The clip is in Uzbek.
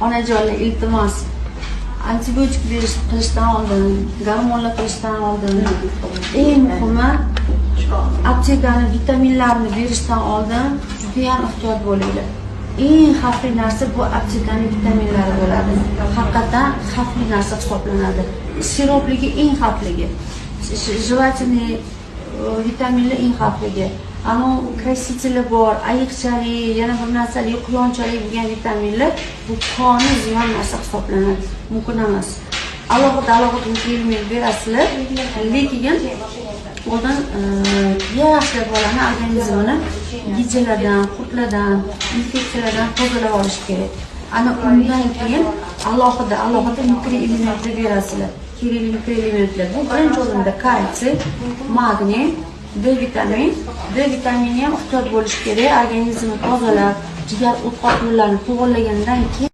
onajonlar iltimos antibiotik qilishdan oldin, gormonlar qilishdan oldin, eng muhimi aptekani vitaminlarini berishdan oldin juda ham ehtiyot bo'linglar. Eng xavfli narsa bu aptekaning vitaminlari bo'ladi. Haqiqatan xavfli narsa hisoblanadi. Siropligi eng xavfligi. Jelatinli vitaminlar eng xavfligi. Ammo krasители bor, ayiqchalik, yana bir narsali, quyonchalik bo'lgan vitaminlar bu qonni ziyon narsa hisoblanadi. Mumkin emas. Alohida vitamin berasizlar, lekin oldin yaxshilab bolani organizmini gijjalardan, qurtlardan, infeksiyalardan tozalab olish kerak. Ana undan keyin alohida mikroelementlar berasizlar. Kerakli mikroelementlar. Bu birinchi o'rinda kalsiy, magniy, D vitamini ham ehtiyot bo'lish kerak. Organizmni tozalab, jigar o't qoplarni to'g'irlagandan keyin